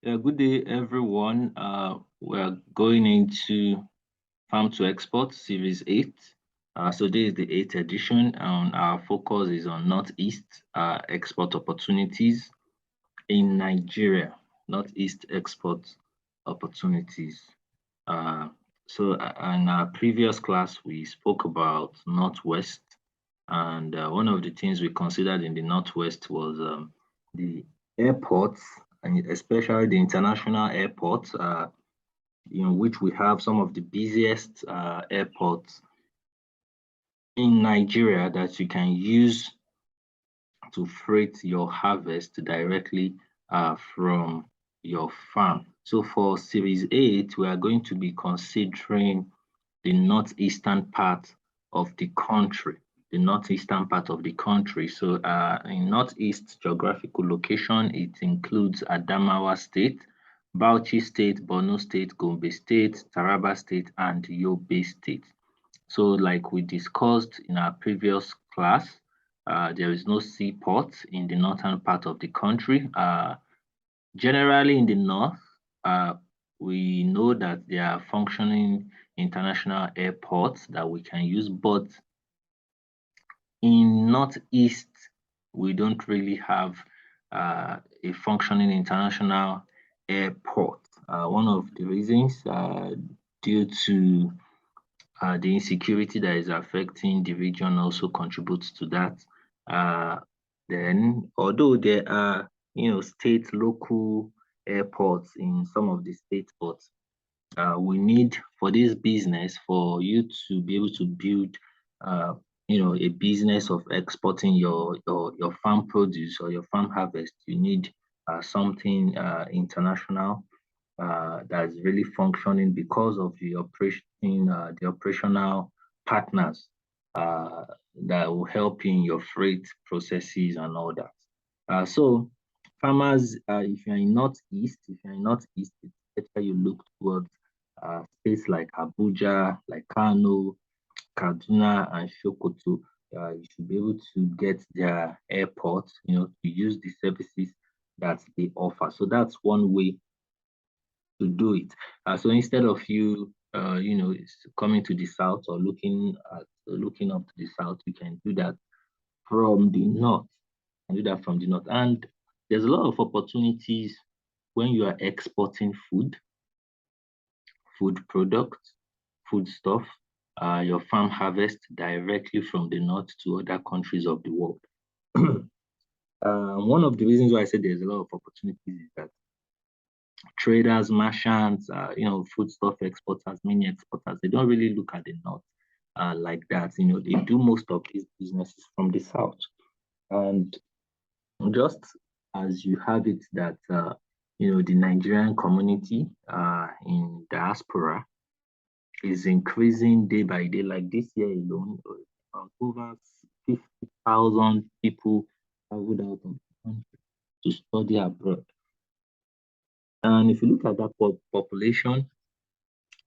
Yeah, good day, everyone. We're going into Farm to Export Series 8. So this is the 8th edition, and our focus is on Northeast export opportunities in Nigeria. Northeast export opportunities. Uh, in our previous class, we spoke about Northwest, and one of the things we considered in the Northwest was the airports, and especially the international airports, in which we have some of the busiest airports in Nigeria that you can use to freight your harvest directly from your farm. So for Series 8, we are going to be considering the northeastern part of the country. The northeastern part of the country. So in northeast geographical location, it includes Adamawa State, Bauchi State, Borno State, Gombe State, Taraba State, and Yobe State. So like we discussed in our previous class, there is no seaport in the northern part of the country. Generally in the north, uh, we know that there are functioning international airports that we can use, but in northeast, we don't really have a functioning international airport. One of the reasons due to the insecurity that is affecting the region also contributes to that. Uh, then, although there are, state local airports in some of the states, but we need for this business for you to be able to build, uh, a business of exporting your farm produce or your farm harvest. You need something international that's really functioning because of the operational partners uh, that will help in your freight processes and all that. So farmers, if you're in northeast, it's better you look towards states like Abuja, like Kano, Kaduna, and Sokoto. You should be able to get their airports, to use the services that they offer. So that's one way to do it. So instead of you, coming to the south or looking up to the south, you can do that from the north. And there's a lot of opportunities when you are exporting food products, food stuff, your farm harvest directly from the north to other countries of the world. One of the reasons why I said there's a lot of opportunities is that traders, merchants, foodstuff exporters, mini exporters, they don't really look at the north like that. They do most of these businesses from the south. And just as you have it that, the Nigerian community in diaspora is increasing day by day. Like this year alone, over 50,000 people traveled out of the country to study abroad. And if you look at that population,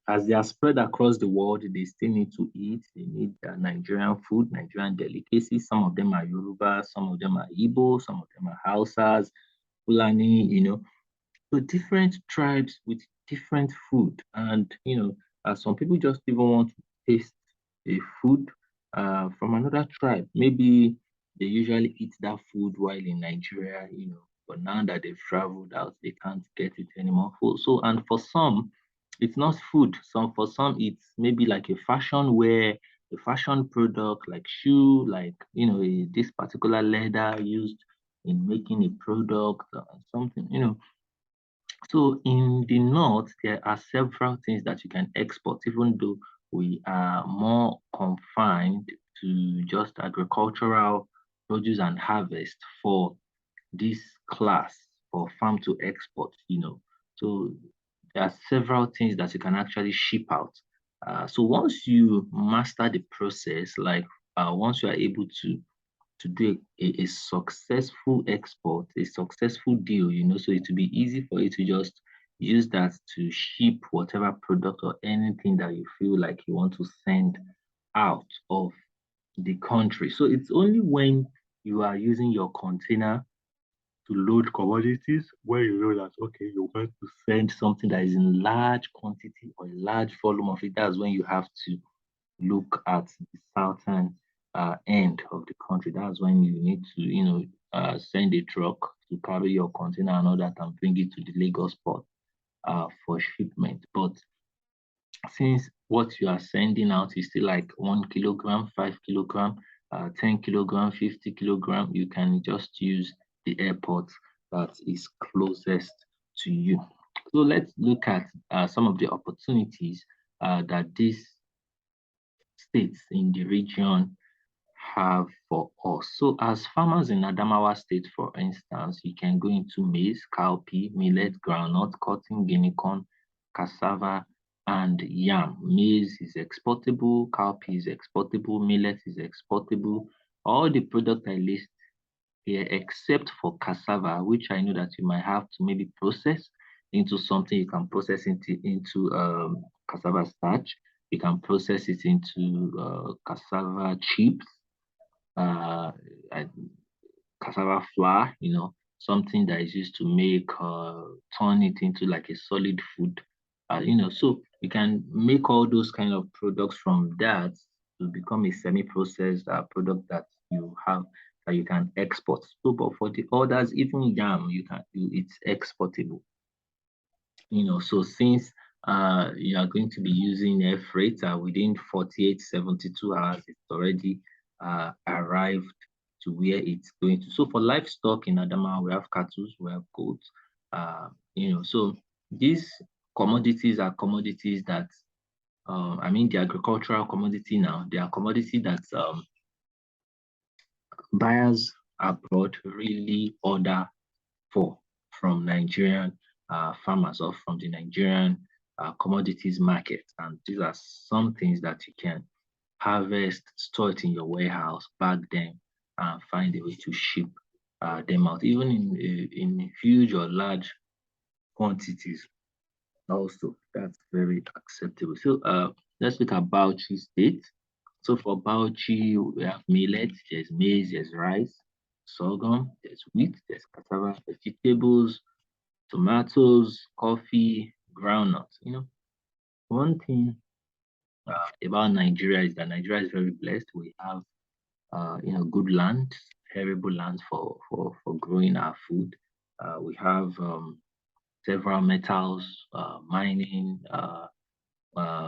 as they are spread across the world, they still need to eat. They need Nigerian food, Nigerian delicacies. Some of them are Yoruba, some of them are Igbo, some of them are Hausas, Fulani, So different tribes with different food. And, some people just even want to taste a food from another tribe. Maybe they usually eat that food while in Nigeria, but now that they've traveled out, they can't get it anymore. And for some, it's not food. For some, it's maybe like a fashion wear, a fashion product like shoe, like, this particular leather used in making a product or something, So in the north, there are several things that you can export, even though we are more confined to just agricultural produce and harvest for this class for farm to export. So there are several things that you can actually ship out. So once you master the process, like once you are able to do a successful export, a successful deal, so it will be easy for you to just use that to ship whatever product or anything that you feel like you want to send out of the country. So it's only when you are using your container to load commodities where you know that, okay, you want to send something that is in large quantity or a large volume of it. That's when you have to look at the southern end of the country. That's when you need to, send a truck to carry your container and all that and bring it to the Lagos port for shipment. But since what you are sending out is still like 1 kilogram, 5 kilogram, 10 kilogram, 50 kilogram, you can just use the airport that is closest to you. So let's look at some of the opportunities that these states in the region have for us. So as farmers in Adamawa State, for instance, you can go into maize, cowpea, millet, groundnut, cotton, guinea corn, cassava, and yam. Maize is exportable, cowpea is exportable, millet is exportable. All the products I list here, except for cassava, which I know that you might have to maybe process into something. You can process into cassava starch. You can process it into cassava chips, uh, cassava flour, something that is used to make, turn it into like a solid food, so you can make all those kind of products from that to become a semi-processed product that you have that you can export. So, but for the others, even yam, it's exportable. So since you are going to be using air freight within 48, 72 hours, it's already arrived to where it's going to. So for livestock in Adama, we have cattle, we have goats, so these commodities are commodities that, the agricultural commodity now, they are commodity that buyers abroad really order for from Nigerian farmers or from the Nigerian commodities market. And these are some things that you can harvest, store it in your warehouse, bag them, and find a way to ship them out, even in huge or large quantities. Also, that's very acceptable. So let's look at Bauchi State. So for Bauchi, we have millet, there's maize, there's rice, sorghum, there's wheat, there's cassava, vegetables, tomatoes, coffee, groundnuts. One thing about Nigeria is that Nigeria is very blessed. We have, good land, arable lands for growing our food. We have several metals, mining,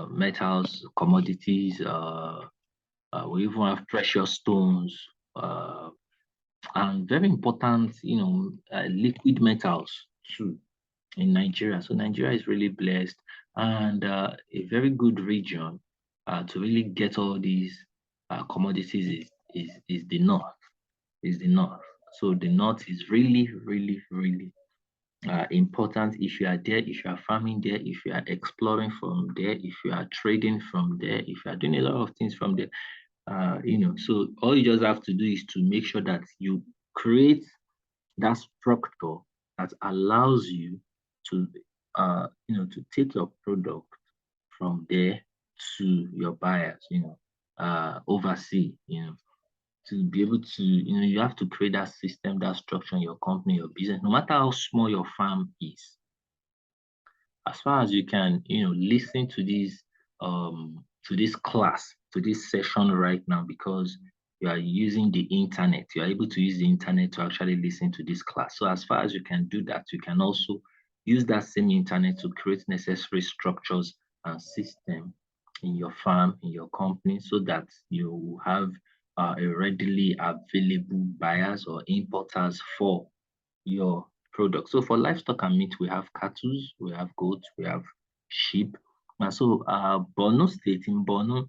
metals, commodities. We even have precious stones, and very important, liquid metals too in Nigeria. So Nigeria is really blessed and a very good region to really get all these commodities is the north. Is the north. So the north is really, really, really important. If you are there, if you are farming there, if you are exploring from there, if you are trading from there, if you are doing a lot of things from there, so all you just have to do is to make sure that you create that structure that allows you to to take your product from there to your buyers, oversee, to be able to, you have to create that system, that structure in your company, your business, no matter how small your farm is. As far as you can, listen to this class, to this session right now, because you are using the internet. You are able to use the internet to actually listen to this class. So as far as you can do that, you can also use that same internet to create necessary structures and system in your farm, in your company, so that you have a readily available buyers or importers for your product. So for livestock and meat, we have cattle, we have goats, we have sheep. And so Borno State, in Borno,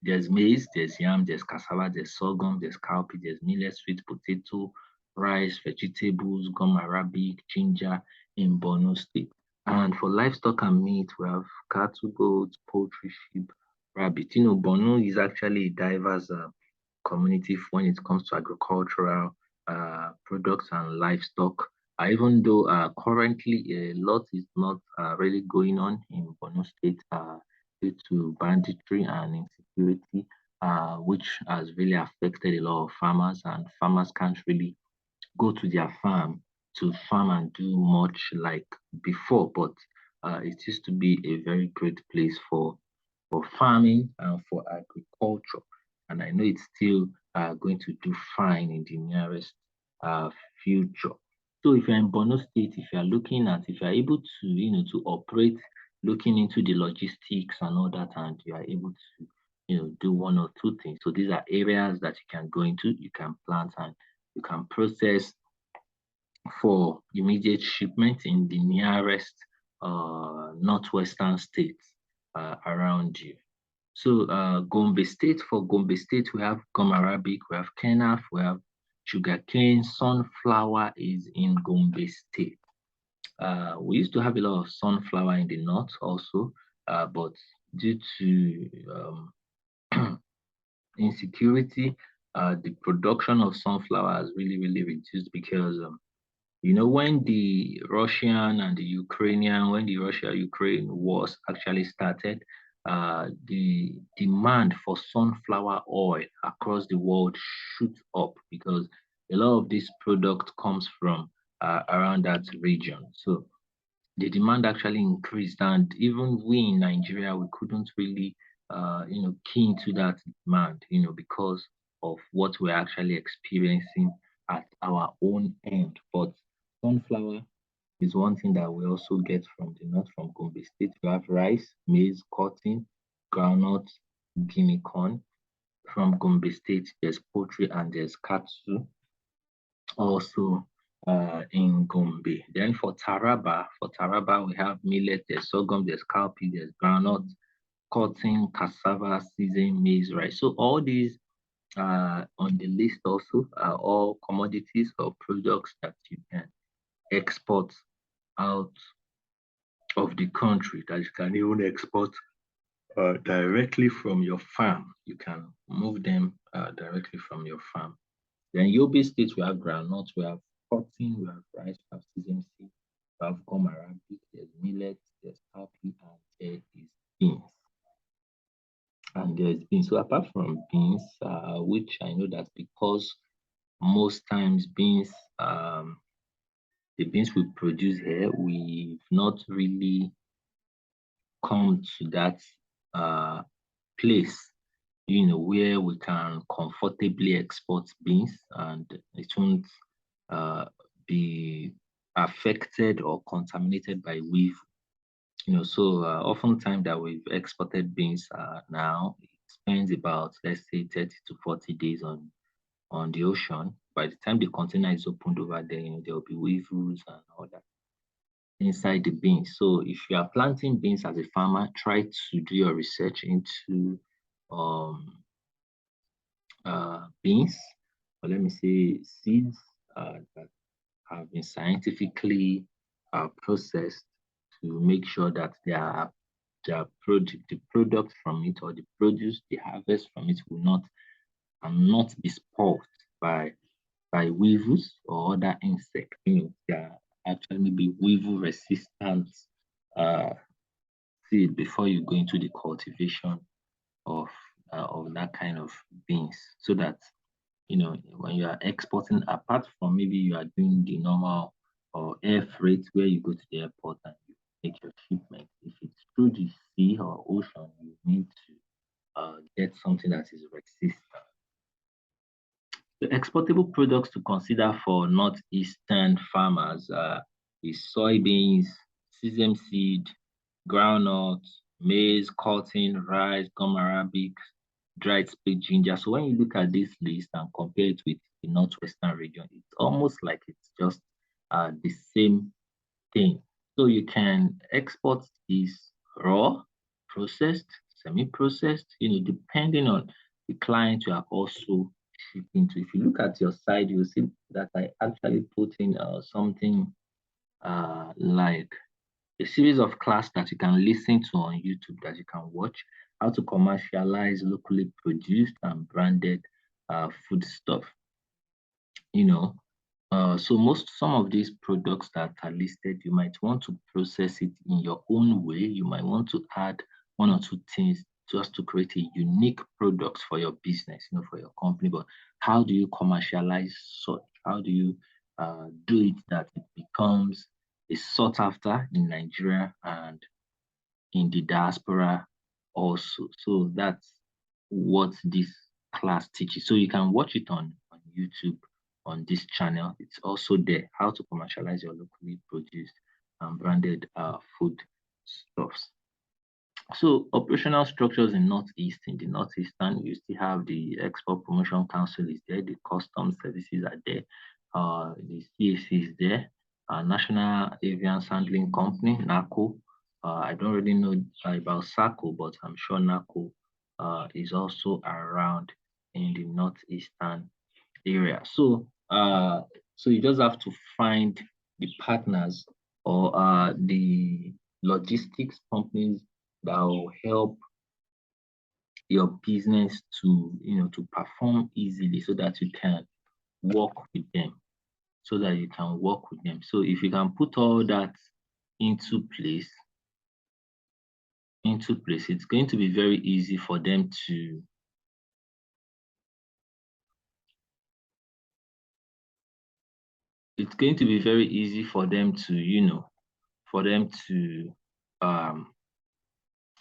there's maize, there's yam, there's cassava, there's sorghum, there's cowpea, there's millet, sweet potato, rice, vegetables, gum arabic, ginger in Borno State. And for livestock and meat, we have cattle, goats, poultry, sheep, rabbit. Borno is actually a diverse community when it comes to agricultural products and livestock. Even though currently a lot is not really going on in Borno State due to banditry and insecurity, which has really affected a lot of farmers, and farmers can't really go to their farm to farm and do much like before, but it used to be a very great place for farming and for agriculture. And I know it's still going to do fine in the nearest uh, future. So if you're in Borno State, if you're looking at, if you're able to, to operate, looking into the logistics and all that, and you are able to, do one or two things. So these are areas that you can go into, you can plant and you can process for immediate shipment in the nearest northwestern states around you. So Gombe State, for Gombe State, we have gum arabic, we have kenaf, we have sugarcane, sunflower is in Gombe State. We used to have a lot of sunflower in the north also, but due to insecurity, the production of sunflower has really, really reduced because when the Russian and the Ukrainian, when the Russia-Ukraine wars actually started, the demand for sunflower oil across the world shoot up because a lot of this product comes from around that region. So the demand actually increased, and even we in Nigeria, we couldn't really, key into that demand, because of what we're actually experiencing at our own end. But sunflower is one thing that we also get from the north, from Gombe State. We have rice, maize, cotton, groundnut, guinea corn. From Gombe State, there's poultry and there's cattle also in Gombe. Then for Taraba, we have millet, there's sorghum, there's cowpea, there's groundnut, cotton, cassava, seasoned maize, rice. So all these on the list also are all commodities or products that you can export out of the country, that you can even export directly from your farm. You can move them directly from your farm. Then Yobe State, we have groundnut, we have cotton, we have rice, we have sesame seed, we have gum arabic, there's millet, there's cowpea, and there is beans. And there's beans. So apart from beans, which I know that because most times the beans we produce here, we've not really come to that place, where we can comfortably export beans and it won't uh, be affected or contaminated by weave. So oftentimes that we've exported beans now, it spends about, let's say, 30 to 40 days on the ocean. By the time the container is opened over there, there will be weevils and all that inside the beans. So if you are planting beans as a farmer, try to do your research into um, beans, or let me say seeds that have been scientifically processed to make sure that the product from it or the produce, the harvest from it will not be spoiled by weevils or other insects. They are actually maybe weevil resistant uh, seed before you go into the cultivation of that kind of beans, so that when you are exporting, apart from maybe you are doing the normal or air freight where you go to the airport and you take your shipment. If it's through the sea or ocean, you need to get something that is resistant. The exportable products to consider for northeastern farmers is soybeans, sesame seed, groundnut, maize, cotton, rice, gum arabic, dried split ginger. So when you look at this list and compare it with the northwestern region, it's almost like it's just the same thing. So you can export these raw, processed, semi-processed, depending on the client you are also shipping to. If you look at your side, you'll see that I actually put in something like a series of class that you can listen to on YouTube, that you can watch, how to commercialize locally produced and branded food stuff. So some of these products that are listed, you might want to process it in your own way. You might want to add one or two things just to create a unique product for your business, for your company. But how do you commercialize such? How do you do it that it becomes a sought after in Nigeria and in the diaspora also. So that's what this class teaches. So you can watch it on YouTube on this channel. It's also there, how to commercialize your locally produced and branded food stuffs. So operational structures in Northeast, in the Northeastern, you still have the Export Promotion Council is there, the Customs Services are there, the CAC is there, National Avian Handling Company, NACO. I don't really know about SACO, but I'm sure NACO is also around in the Northeastern area. So you just have to find the partners or the logistics companies that will help your business to to perform easily so that you can work with them so if you can put all that into place it's going to be very easy for them to for them to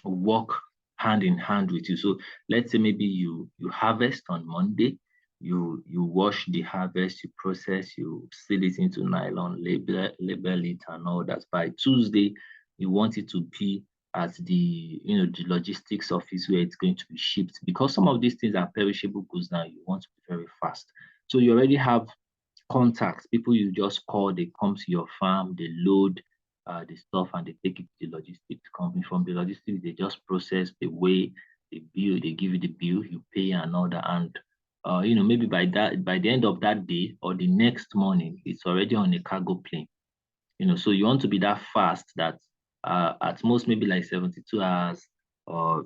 work hand in hand with you. So let's say maybe you harvest on Monday, you wash the harvest, you process, you seal it into nylon, label it and all that. By Tuesday, you want it to be at the the logistics office where it's going to be shipped, because some of these things are perishable goods now. You want to be very fast. So you already have contacts, people you just call, they come to your farm, they load the stuff and they take it to the logistics company. From the logistics, they just process, the weigh, the bill, they give you the bill, you pay another, and maybe by the end of that day or the next morning, it's already on a cargo plane. So you want to be that fast that at most maybe like 72 hours or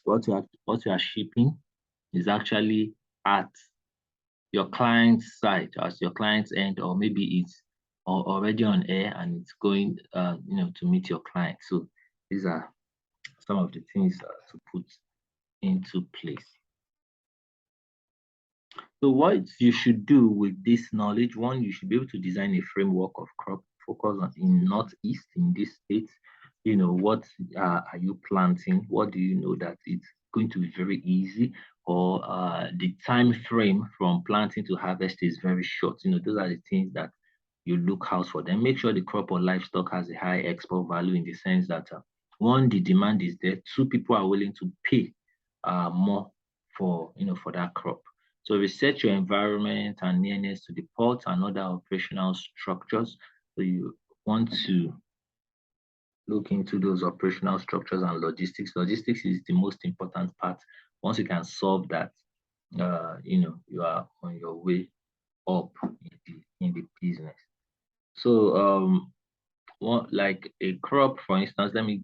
what you are shipping is actually at your client's side, as your client's end, or maybe it's already on air and it's going, to meet your client. So these are some of the things to put into place. So what you should do with this knowledge, one, you should be able to design a framework of crop focus on in Northeast in this state. What are you planting? What do you know that it's going to be very easy, or the time frame from planting to harvest is very short? Those are the things that you look out for. Then make sure the crop or livestock has a high export value, in the sense that one, the demand is there. Two, people are willing to pay more for for that crop. So research your environment and nearness to the port and other operational structures. So you want to look into those operational structures and logistics. Logistics is the most important part. Once you can solve that, you are on your way up in the business. So one, like a crop, for instance, let me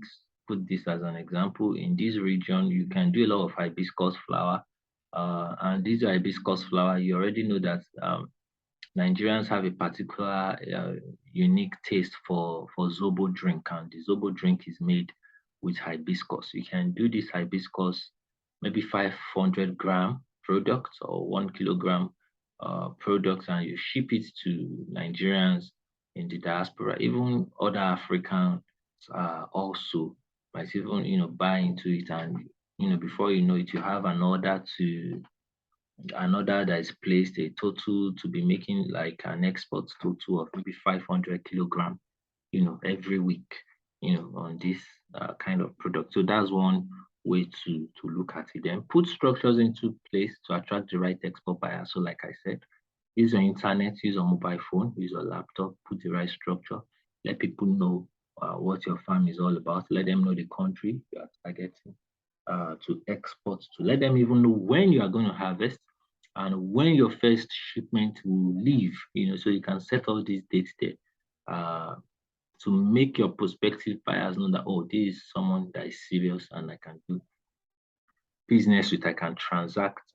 put this as an example. In this region, you can do a lot of hibiscus flower. And this hibiscus flower, you already know that Nigerians have a particular unique taste for zobo drink, and the zobo drink is made with hibiscus. You can do this hibiscus, maybe 500-gram product or 1 kilogram product, and you ship it to Nigerians in the diaspora. Even other Africans also might even buy into it, and before you know it, you have another that is placed, a total to be making like an export total of maybe 500 kilogram, every week, on this kind of product. So that's one way to look at it. Then put structures into place to attract the right export buyer. So like I said, use your internet, use your mobile phone, use your laptop, put the right structure, let people know what your farm is all about, let them know the country you are targeting to export to, let them even know when you are going to harvest and when your first shipment will leave, so you can set all these dates there to make your prospective buyers know that, oh, this is someone that is serious and I can do business with, I can transact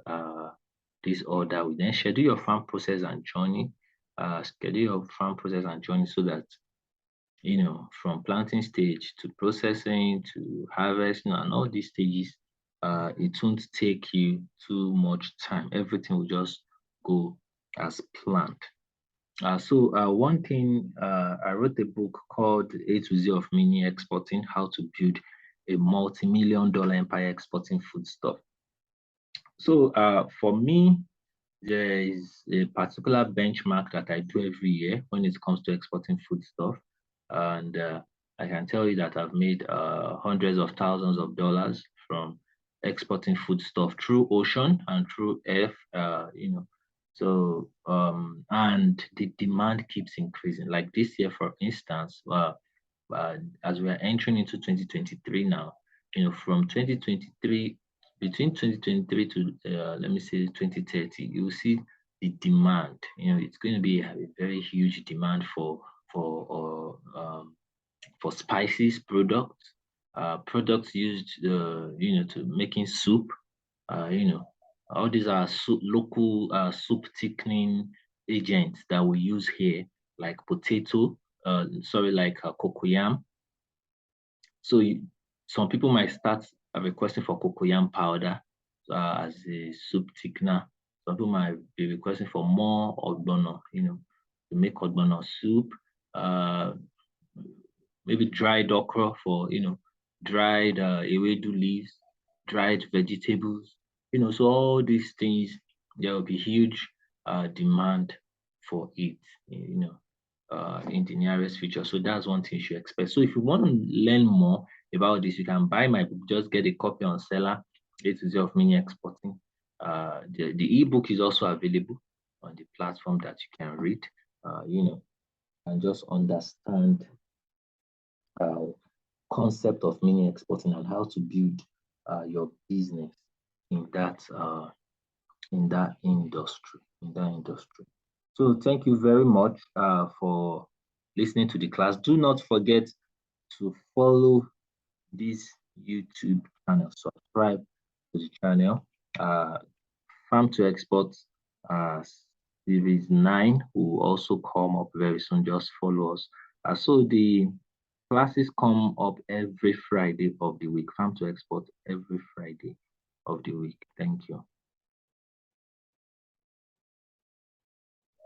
this order with. Then schedule your farm process and journey, so that from planting stage to processing to harvesting and all these stages, it won't take you too much time. Everything will just go as planned. One thing, I wrote a book called A to Z of Mini Exporting: How to Build a Multi-Million-Dollar Empire Exporting Foodstuff. For me, there is a particular benchmark that I do every year when it comes to exporting foodstuff, and I can tell you that I've made hundreds of thousands of dollars from exporting foodstuff through ocean and through air. And the demand keeps increasing. Like this year, for instance, as we are entering into 2023 now, from 2023, between 2023 to let me say 2030, you will see the demand. It's going to be a very huge demand for spices products, products used to making soup. All these are local soup thickening agents that we use here, like cocoyam. Some people might start requesting for cocoyam powder as a soup thickener. Some people might be requesting for more ogbono, to make ogbono soup. Maybe dried okra for, dried ewedu leaves, dried vegetables. So all these things, there will be huge demand for it, in the nearest future. So that's one thing you should expect. So if you want to learn more about this, you can buy my book. Just get a copy on Seller, A to Z of Mini Exporting. The ebook is also available on the platform that you can read, and just understand concept of mini exporting and how to build your business in that industry. So thank you very much for listening to the class. Do not forget to follow this YouTube channel, subscribe to the channel. Farm to Export Series 9 will also come up very soon. Just follow us. So the classes come up every Friday of the week. Farm to Export every Friday of the week. Thank you.